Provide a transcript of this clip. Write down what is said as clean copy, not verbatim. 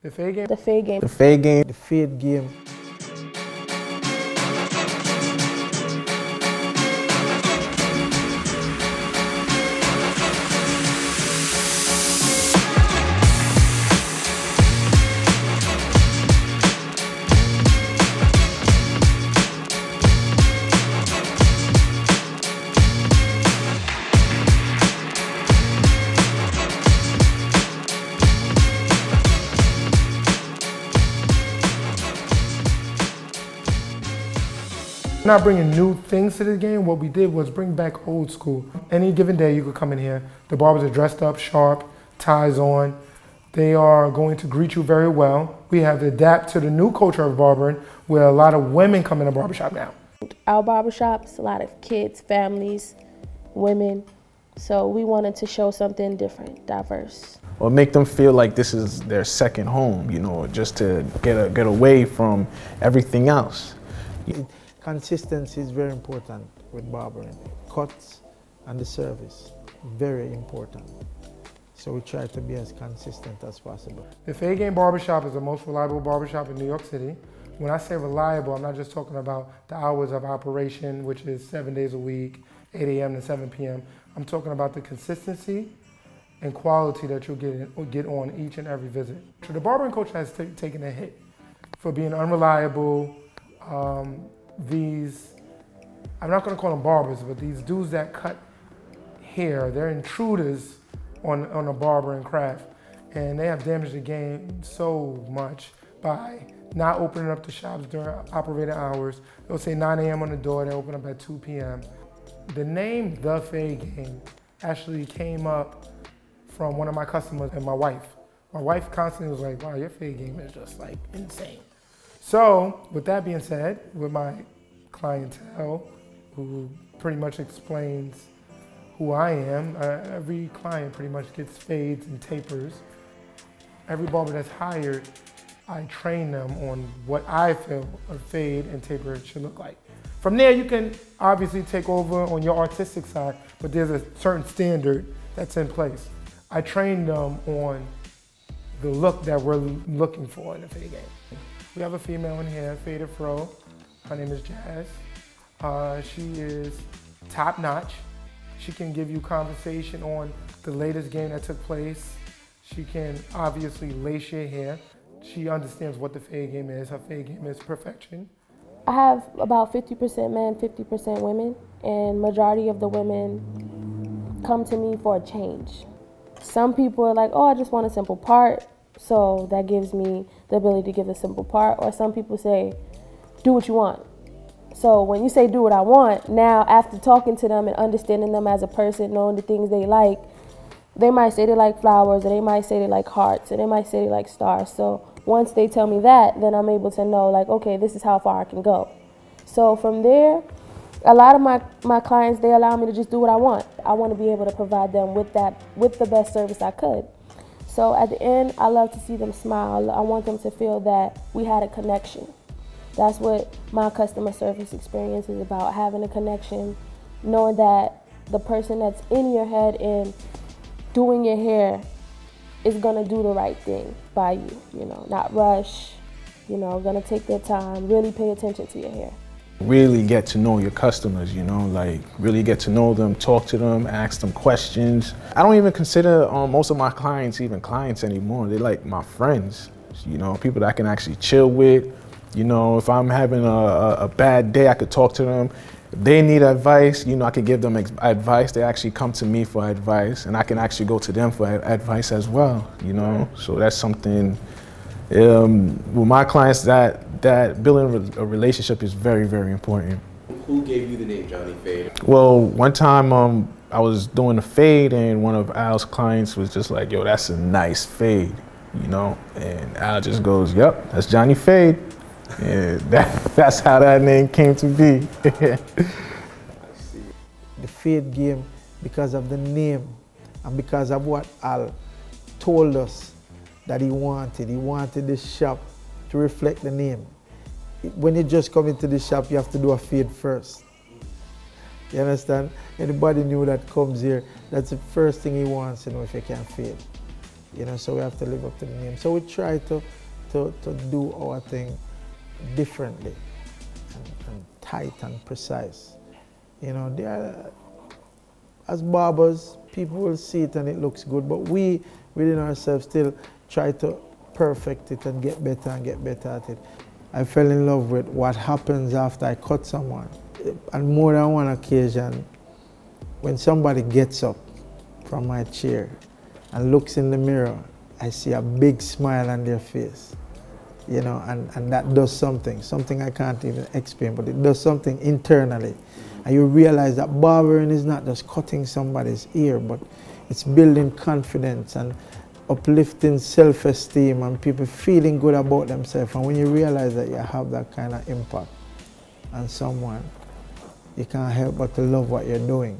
The Fade Game? The Fade Game. The Fade Game. The Fade Game. We're not bringing new things to the game. What we did was bring back old school. Any given day you could come in here. The barbers are dressed up, sharp, ties on. They are going to greet you very well. We have to adapt to the new culture of barbering where a lot of women come in the barbershop now. Our barbershops, a lot of kids, families, women. So we wanted to show something different, diverse. Or make them feel like this is their second home, you know, just to get away from everything else. Consistency is very important with barbering. Cuts and the service, very important. So we try to be as consistent as possible. The Fade Game Barbershop is the most reliable barbershop in New York City. When I say reliable, I'm not just talking about the hours of operation, which is 7 days a week, 8 a.m. to 7 p.m. I'm talking about the consistency and quality that you'll get on each and every visit. So the barbering culture has taken a hit for being unreliable. I'm not going to call them barbers, but these dudes that cut hair, they're intruders on a barbering craft. And they have damaged the game so much by not opening up the shops during operating hours. They'll say 9 a.m. on the door, they open up at 2 p.m. The name The Fade Game actually came up from one of my customers and my wife. My wife constantly was like, wow, your Fade Game is just like insane. So with that being said, with my clientele, who pretty much explains who I am, every client pretty much gets fades and tapers. Every barber that's hired, I train them on what I feel a fade and taper should look like. From there, you can obviously take over on your artistic side, but there's a certain standard that's in place. I train them on the look that we're looking for in the Fade Game. We have a female in here, Faded Fro. Her name is Jazz. She is top notch. She can give you conversation on the latest game that took place. She can obviously lace your hair. She understands what the Fade Game is. Her Fade Game is perfection. I have about 50% men, 50% women, and majority of the women come to me for a change. Some people are like, oh, I just want a simple part, so that gives me the ability to give a simple part. Or some people say, do what you want. So when you say do what I want, now after talking to them and understanding them as a person, knowing the things they like, they might say they like flowers, or they might say they like hearts, or they might say they like stars. So once they tell me that, then I'm able to know, like, okay, this is how far I can go. So from there, a lot of my clients, they allow me to just do what I want. I want to be able to provide them with the best service I could. So at the end, I love to see them smile. I want them to feel that we had a connection. That's what my customer service experience is about, having a connection, knowing that the person that's in your head and doing your hair is gonna do the right thing by you, you know, not rush, you know, gonna take their time, really pay attention to your hair. Really get to know your customers, you know, like really get to know them, talk to them, ask them questions. I don't even consider most of my clients even clients anymore. They're like my friends, you know, people that I can actually chill with. You know, if I'm having a bad day, I could talk to them. If they need advice, you know, I could give them advice. They actually come to me for advice, and I can actually go to them for advice as well, you know? So that's something, with my clients, that building a relationship is very, very important. Who gave you the name Johnny Fade? Well, one time I was doing a fade, and one of Al's clients was just like, yo, that's a nice fade, you know? And Al just goes, yep, that's Johnny Fade. Yeah, that's how that name came to be. The Fade Game, because of the name and because of what Al told us that he wanted. He wanted the shop to reflect the name. When you just come into the shop, you have to do a fade first. You understand? Anybody new that comes here, that's the first thing he wants to know if you can fade. You know, so we have to live up to the name. So we try to do our thing differently and tight and precise. You know, as barbers, people will see it and it looks good, but we within ourselves still try to perfect it and get better at it. I fell in love with what happens after I cut someone. On more than one occasion, when somebody gets up from my chair and looks in the mirror, I see a big smile on their face. You know, and that does something I can't even explain, but it does something internally. And you realize that barbering is not just cutting somebody's ear, but it's building confidence and uplifting self-esteem and people feeling good about themselves. And when you realize that you have that kind of impact on someone, you can't help but to love what you're doing.